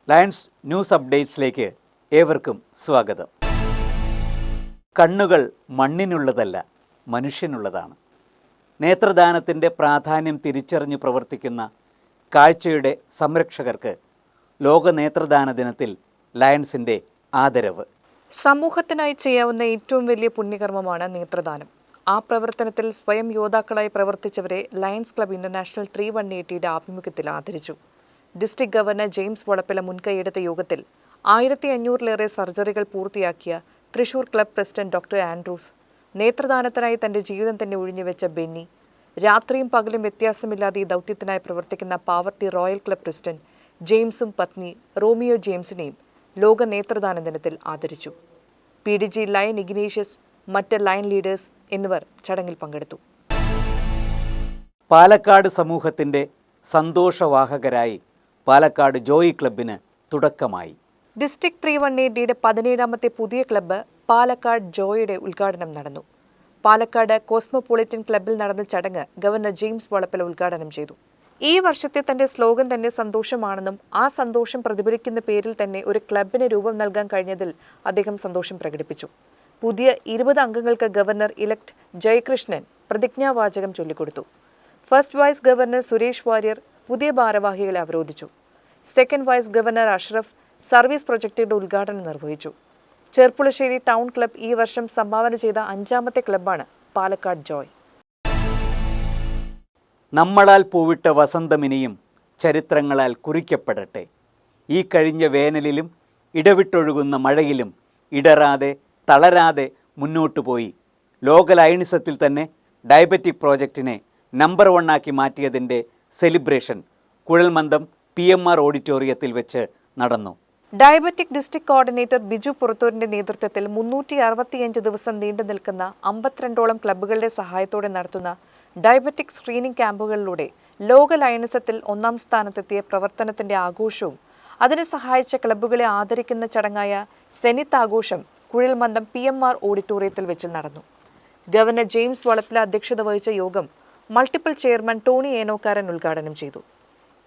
Lions news അപ്ഡേറ്റ്സിലേക്ക് ഏവർക്കും സ്വാഗതം. കണ്ണുകൾ മണ്ണിനുള്ളതല്ല, മനുഷ്യനുള്ളതാണ്. നേത്രദാനത്തിൻ്റെ പ്രാധാന്യം തിരിച്ചറിഞ്ഞ് പ്രവർത്തിക്കുന്ന കാഴ്ചയുടെ സംരക്ഷകർക്ക് ലോക നേത്രദാന ദിനത്തിൽ ലയൺസിൻ്റെ ആദരവ്. സമൂഹത്തിനായി ചെയ്യാവുന്ന ഏറ്റവും വലിയ പുണ്യകർമ്മമാണ് നേത്രദാനം. ആ പ്രവർത്തനത്തിൽ സ്വയം യോദ്ധാക്കളായി പ്രവർത്തിച്ചവരെ ലയൺസ് ക്ലബ് ഇന്റർനാഷണൽ 3180യുടെ ആഭിമുഖ്യത്തിൽ ആദരിച്ചു. ഡിസ്ട്രിക്ട് ഗവർണർ ജെയിംസ് വളപ്പില മുൻകൈയെടുത്ത യോഗത്തിൽ 1500-ലേറെ സർജറികൾ പൂർത്തിയാക്കിയ Thrissur club president doctor Andrews, നേത്രദാനത്തിനായി തന്റെ ജീവിതം തന്നെ ഒഴിഞ്ഞുവെച്ച ബെന്നി, രാത്രിയും പകലും വ്യത്യാസമില്ലാതെ ഈ ദൗത്യത്തിനായി പ്രവർത്തിക്കുന്ന പാവർട്ടി റോയൽ ക്ലബ് പ്രസിഡന്റ് ജെയിംസും പത്നി റോമിയോ ജെയിംസിനെയും ലോക നേത്രദാന ദിനത്തിൽ ആദരിച്ചു. PDG ലയൺ ഇഗ്നേഷ്യസ്, മറ്റ് ലയൺ ലീഡേഴ്സ് എന്നിവർ ചടങ്ങിൽ പങ്കെടുത്തു. പാലക്കാട് സമൂഹത്തിൻ്റെ സന്തോഷവാഹകരായി പാലക്കാട് ജോയി ക്ലബിന് തുടക്കമായി. ഡിസ്ട്രിക്ട് 318യുടെ 17ാമത്തെ പുതിയ ക്ലബ്ബ് പാലക്കാട് ജോയുടെ ഉദ്ഘാടനം നടന്നു. പാലക്കാട് കോസ്മോപൊളിറ്റൻ ക്ലബ്ബിൽ നടന്ന ചടങ്ങ് ഗവർണർ ജെയിംസ് വളപ്പില ഉദ്ഘാടനം ചെയ്തു. ഈ വർഷത്തെ തന്റെ സ്ലോഗൻ തന്നെ സന്തോഷമാണെന്നും ആ സന്തോഷം പ്രതിഫലിക്കുന്ന പേരിൽ തന്നെ ഒരു ക്ലബിന് രൂപം നൽകാൻ കഴിഞ്ഞതിൽ അദ്ദേഹം സന്തോഷം പ്രകടിപ്പിച്ചു. പുതിയ 20 അംഗങ്ങൾക്ക് ഗവർണർ ഇലക്ട് ജയകൃഷ്ണൻ പ്രതിജ്ഞാവാചകം ചൊല്ലിക്കൊടുത്തു. First vice governor Suresh Warrier പുതിയ ഭാരവാഹികളെ അവരോധിച്ചു. Second vice governor Ashraf service പ്രൊജക്ടിന്റെ ഉദ്ഘാടനം നിർവഹിച്ചു. ചെർപ്പുളശ്ശേരി ടൗൺ ക്ലബ് ഈ വർഷം സംഭാവന ചെയ്ത 5ാമത്തെ ക്ലബ്ബാണ് പാലക്കാട് ജോയ്. നമ്മളാൽ പൂവിട്ട വസന്തമിനിയും ചരിത്രങ്ങളാൽ കുറിക്കപ്പെടട്ടെ. ഈ കഴിഞ്ഞ വേനലിലും ഇടവിട്ടൊഴുകുന്ന മഴയിലും ഇടറാതെ തളരാതെ മുന്നോട്ടു പോയി ലോക ലയണിസത്തിൽ തന്നെ ഡയബറ്റിക് പ്രോജക്റ്റിനെ നമ്പർ 1 ആക്കി മാറ്റിയതിൻ്റെ സെലിബ്രേഷൻ കുഴൽമന്ദം PMR ഓഡിറ്റോറിയത്തിൽ വെച്ച് നടന്നു. ഡയബറ്റിക് ഡിസ്ട്രിക്ട് കോർഡിനേറ്റർ ബിജു പുറത്തൂരിന്റെ നേതൃത്വത്തിൽ 365 ദിവസം നീണ്ടു നിൽക്കുന്ന 52ഓളം ക്ലബ്ബുകളുടെ സഹായത്തോടെ നടത്തുന്ന ഡയബറ്റിക് സ്ക്രീനിംഗ് ക്യാമ്പുകളിലൂടെ ലോക ലയണിസത്തിൽ 1ാം സ്ഥാനത്തെത്തിയ പ്രവർത്തനത്തിന്റെ ആഘോഷവും അതിനെ സഹായിച്ച ക്ലബ്ബുകളെ ആദരിക്കുന്ന ചടങ്ങായ സെനിത്ത് ആഘോഷം കുഴൽമന്ദം PMR ഓഡിറ്റോറിയത്തിൽ വെച്ച് നടന്നു. ഗവർണർ ജെയിംസ് വളപ്പില അധ്യക്ഷത വഹിച്ച യോഗം മൾട്ടിപ്പിൾ ചെയർമാൻ ടോണി ഏനോക്കാരൻ ഉദ്ഘാടനം ചെയ്തു.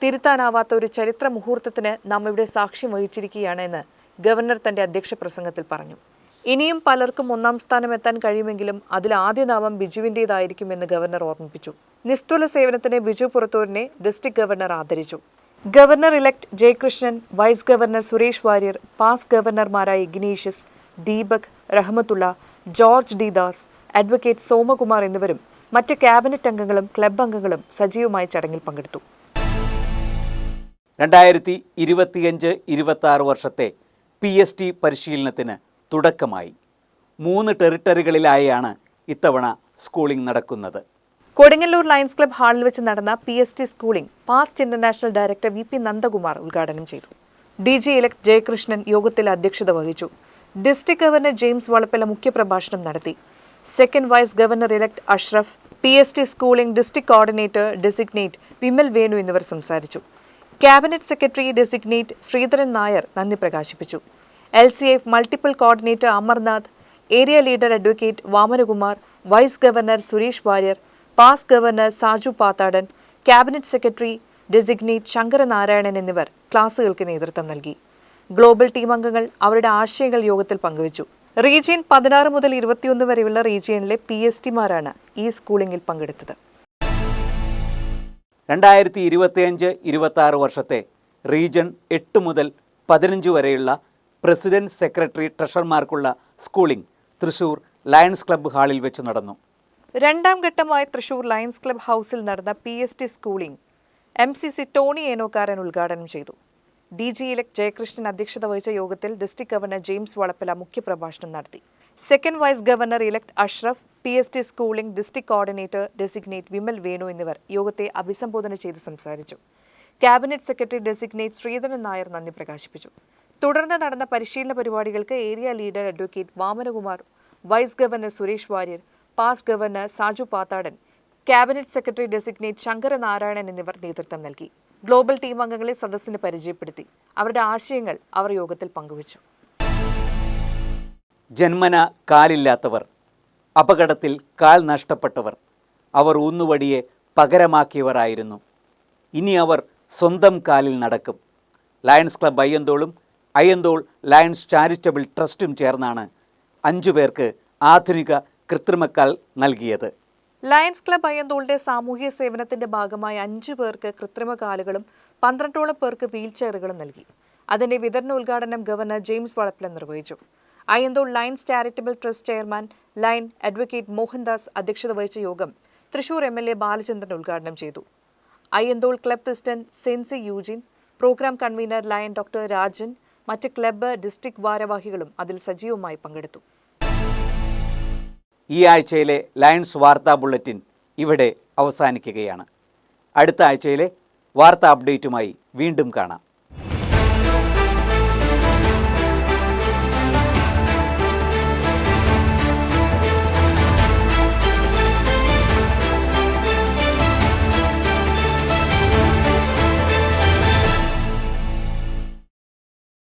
തിരുത്താനാവാത്ത ഒരു ചരിത്ര മുഹൂർത്തത്തിന് നാം ഇവിടെ സാക്ഷ്യം വഹിച്ചിരിക്കുകയാണ് എന്ന് ഗവർണർ തന്റെ അധ്യക്ഷ പ്രസംഗത്തിൽ പറഞ്ഞു. ഇനിയും പലർക്കും 1ാം സ്ഥാനം എത്താൻ കഴിയുമെങ്കിലും അതിൽ ആദ്യ നാമം ബിജുവിൻ്റേതായിരിക്കുമെന്ന് ഗവർണർ ഓർമ്മിപ്പിച്ചു. നിസ്തുല സേവനത്തിന് ബിജു പുറത്തൂരിനെ ഡിസ്ട്രിക്ട് ഗവർണർ ആദരിച്ചു. Governor elect Jayakrishnan, vice governor Suresh Warrier, past ഗവർണർമാരായ Ignatius, Deepak, Rahmathulla, George D Das, advocate Somakumar എന്നിവരും മറ്റ് ക്യാബിനറ്റ് അംഗങ്ങളും ക്ലബ് അംഗങ്ങളും സജീവമായി ചടങ്ങിൽ പങ്കെടുത്തു. 2025-26 വർഷത്തെ PST പരിശീലനത്തിന് തുടക്കമായി. 3 ടെറിട്ടറികളിലായാണ് ഇത്തവണ സ്കൂളിംഗ് നടക്കുന്നത്. കൊടുങ്ങല്ലൂർ ലയൺസ് ക്ലബ് ഹാളിൽ വെച്ച് നടന്ന PST schooling past international director VP Nandakumar ഉദ്ഘാടനം ചെയ്തു. DG ഇലക്ട് ജയകൃഷ്ണൻ യോഗത്തിൽ അധ്യക്ഷത വഹിച്ചു. ഡിസ്ട്രിക്ട് ഗവർണർ ജെയിംസ് വളപ്പില മുഖ്യപ്രഭാഷണം നടത്തി. Second vice governor elect Ashraf, PST schooling district coordinator designate Vimal Venu എന്നിവർ സംസാരിച്ചു. Cabinet secretary designate Sreedharan Nair നന്ദി പ്രകാശിപ്പിച്ചു. LCF multiple coordinator Amarnath, area leader advocate Vamanakumar, vice governor Suresh Warrier, past governor Saju Pathadan, cabinet secretary designate Sankaranarayanan എന്നിവർ ക്ലാസുകൾക്ക് നേതൃത്വം നൽകി. ഗ്ലോബൽ ടീം അംഗങ്ങൾ അവരുടെ ആശയങ്ങൾ യോഗത്തിൽ പങ്കുവച്ചു. റീജിയൻ 16 മുതൽ 21 വരെയുള്ള റീജിയനിലെ PSTമാരാണ് ഈ സ്കൂളിംഗിൽ പങ്കെടുത്തത്. 2025-26 വർഷത്തെ റീജൺ 8 മുതൽ 15 വരെയുള്ള പ്രസിഡന്റ്, സെക്രട്ടറി, ട്രഷറർമാർക്കുള്ള സ്കൂളിംഗ് തൃശൂർ ലയൺസ് ക്ലബ്ബ് ഹാളിൽ വെച്ച് നടന്നു. 2ാം ഘട്ടമായി തൃശൂർ ലയൺസ് ക്ലബ്ബ് ഹൗസിൽ നടന്ന PST schooling MCC Tony Enokkaran ഉദ്ഘാടനം ചെയ്തു. DG ഇലക്ട് ജയകൃഷ്ണൻ അധ്യക്ഷത വഹിച്ച യോഗത്തിൽ ഡിസ്ട്രിക്ട് ഗവർണർ ജെയിംസ് വളപ്പില മുഖ്യപ്രഭാഷണം നടത്തി. Second vice governor elect Ashraf, PST schooling district coordinator designate Vimal Venu എന്നിവർ യോഗത്തെ അഭിസംബോധന ചെയ്ത് സംസാരിച്ചു. Cabinet secretary designate Sreedharan Nair നന്ദി പ്രകാശിപ്പിച്ചു. തുടർന്ന് നടന്ന പരിശീലന പരിപാടികൾക്ക് area leader advocate Vamanakumar, vice governor Suresh Warrier, past governor Saju Pathadan, cabinet secretary designate Sankaranarayanan എന്നിവർ നേതൃത്വം നൽകി. ഗ്ലോബൽ ടീം അംഗങ്ങളെ സദസ്സിന് പരിചയപ്പെടുത്തി. അവരുടെ ആശയങ്ങൾ അവർ യോഗത്തിൽ പങ്കുവച്ചു. ജന്മന കാലില്ലാത്തവർ, അപകടത്തിൽ കാൽ നഷ്ടപ്പെട്ടവർ, അവർ ഊന്നുവടിയെ പകരമാക്കിയവരായിരുന്നു. ഇനി അവർ സ്വന്തം കാലിൽ നടക്കും. ലയൺസ് ക്ലബ്ബ് അയ്യന്തോളും അയ്യന്തോൾ ലയൺസ് ചാരിറ്റബിൾ ട്രസ്റ്റും ചേർന്നാണ് 5 പേർക്ക് ആധുനിക കൃത്രിമക്കാൽ നൽകിയത്. ലയൺസ് ക്ലബ്ബ് അയ്യന്തോളിന്റെ സാമൂഹ്യ സേവനത്തിന്റെ ഭാഗമായി 5 പേർക്ക് കൃത്രിമ കാലുകളും 12ഓളം പേർക്ക് വീൽചെയറുകളും നൽകി. അതിന്റെ വിതരണോദ്ഘാടനം ഗവർണർ ജെയിംസ് വളപ്പില നിർവഹിച്ചു. Ayyanthole Lions charitable trust chairman Lion advocate Mohandas അധ്യക്ഷത വഹിച്ച യോഗം തൃശൂർ MLA ബാലചന്ദ്രൻ ഉദ്ഘാടനം ചെയ്തു. Ayyanthole club president Sensi Eugene, program convener Lion doctor Rajan, മറ്റ് ക്ലബ്ബ് ഡിസ്ട്രിക്ട് ഭാരവാഹികളും അതിൽ സജീവമായി പങ്കെടുത്തു. ഈ ആഴ്ചയിലെ ലയൺസ് വാർത്താ ബുള്ളറ്റിൻ ഇവിടെ അവസാനിക്കുകയാണ്. അടുത്ത ആഴ്ചയിലെ വാർത്താ അപ്ഡേറ്റുമായി വീണ്ടും കാണാം.